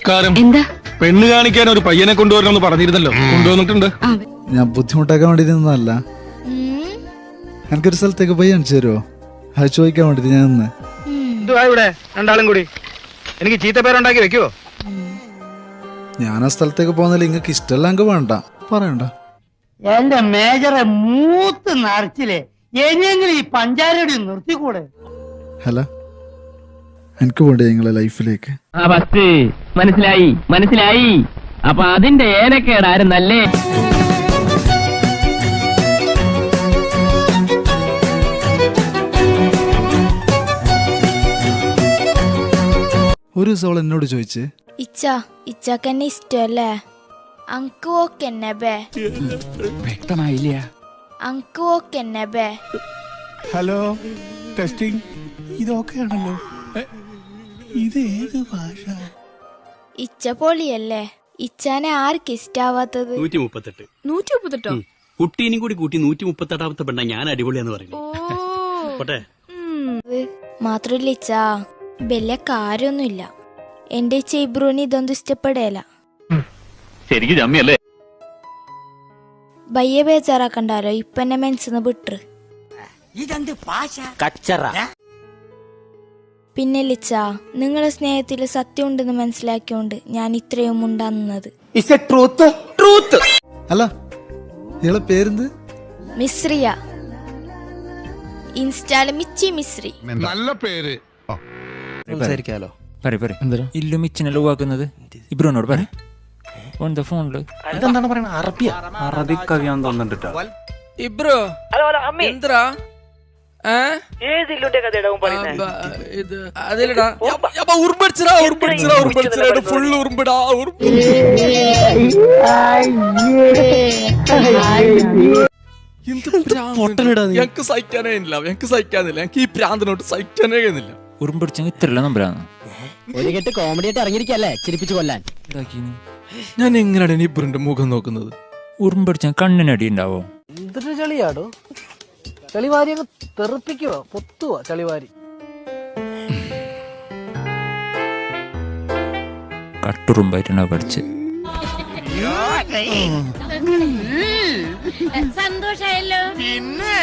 നമസ്കാരം. എന്താ? പെണ്ണ് കാണിക്കാൻ ഒരു പയ്യനെ കൊണ്ടുവരണമെന്ന് പറഞ്ഞിരുന്നല്ലോ, കൊണ്ടുവന്നിട്ടുണ്ട്. ഞാൻ ബുദ്ധിമുട്ടാക്കാൻ വേണ്ടി നിന്നതല്ല. എനിക്കൊരു സ്ഥലത്തേക്ക് പോയി കാണിച്ചു തരുമോ? അത് ചോദിക്കാൻ വേണ്ടിട്ട് ഞാൻ നിന്ന്. ഇവിടെ രണ്ടാളും കൂടി എനിക്ക് ചീത്തപ്പേരുണ്ടാക്കി വെക്കുവോ? ഞാൻ ആ സ്ഥലത്തേക്ക് പോകുന്നില്ല. നിങ്ങൾക്ക് ഇഷ്ടമല്ല, എനിക്ക് വേണ്ട, പറയണ്ട. എന്റെ മേജറെ മൂത്ത് നിറച്ചില്ലേ, എങ്ങനെയെങ്കിലും ഈ പഞ്ചാരയുടെ നിർത്തിക്കൂടെ? ഹലോ, എനിക്ക് വേണ്ടി നിങ്ങളെ ലൈഫിലേക്ക്. മനസ്സിലായി മനസ്സിലായി. അപ്പൊ അതിന്റെ ഏനക്കേടായിരുന്നല്ലേ? ഒരു ദിവസം അവൾ എന്നോട് ചോദിച്ച്, ഇച്ചാക്കെന്നെ ഇഷ്ടല്ലേ? അങ്ക് ഓക്കെന്നെ ബേ. വ്യക്തമായില്ല. അങ്ക് ഓക്കെന്നെ ബേ. Hello, testing. ഇതൊക്കെയാണല്ലോ. ഇത് ഏത് ഭാഷ? ഇച്ച പൊളിയല്ലേ? ഇച്ചാനെ ആർക്ക് ഇഷ്ടാവാത്തത്? 138. കുട്ടീനും കൂടി കൂട്ടി 138ാമത്തെ പെണ്ണ ഞാൻ അടിപൊളിയാന്ന് പറയുന്നു. മാത്രല്ല ഇച്ചാ വലിയ കാര്യൊന്നുമില്ല. എന്റെ ഇച്ച ഇബ്രൂന് ഇതൊന്നും ഇഷ്ടപ്പെടേല. ശരിക്കും ജമ്മിയല്ലേ? ബയ്യ ബേജാറാക്കണ്ടാലോ, ഇപ്പൊ എന്നെ മനസ്സിന്ന് വിട്ടു. പിന്നെ ലിച്ചാ, നിങ്ങളെ സ്നേഹത്തില് സത്യം ഉണ്ടെന്ന് മനസ്സിലാക്കിയോണ്ട് ഞാൻ ഇത്രയും ഉണ്ടാകുന്നത്. അല്ല, ഇയാളെ പേരെന്ത്? മിശ്രിയ. ഇൻസ്റ്റാല് മിച്ചി മിശ്രി. നല്ല പേര്. സംസാരിക്കാലോ. ഇല്ലും മിച്ചിനല്ലോ വാക്കുന്നത്. ഇബ്രോനോട് പറ. ഫോണില് ഇതെന്താണ് പറയണ? അറബി കവിയാന്ന് തോന്നുന്നുണ്ട്. ഇബ്രോ എന്താ ഫുള്ള് ഉറുമ്പടാ. ഞങ്ങക്ക് സഹിക്കാനില്ല, ഞങ്ങക്ക് ഈ പ്രാന്തനോട്ട് സഹിക്കാനേ കഴിയുന്നില്ല. ഉറുമ്പടിച്ചെങ്കിൽ ഇത്രല്ല നമ്പരാണ്. ഒരു കെട്ട് കോമഡി ആയിട്ട് ഇറങ്ങിയിരിക്കല്ലേ ചിരിപ്പിച്ചു കൊല്ലാൻ. ഞാൻ എങ്ങനെയാണ് ഇബ്രന്റെ മുഖം നോക്കുന്നത്? ഉറുമ്പടിച്ച കണ്ണിനടി ഉണ്ടാവോ? എന്തൊരു ചളിയാടോ, ചളിവാരി അങ്ങ് തെറിപ്പിക്കുവോ, പൊത്തുവോ ചളിവാരി? കട്ടുറുമ്പായിട്ടുണ്ടാവും പഠിച്ച്. സന്തോഷായല്ലോ. പിന്നെ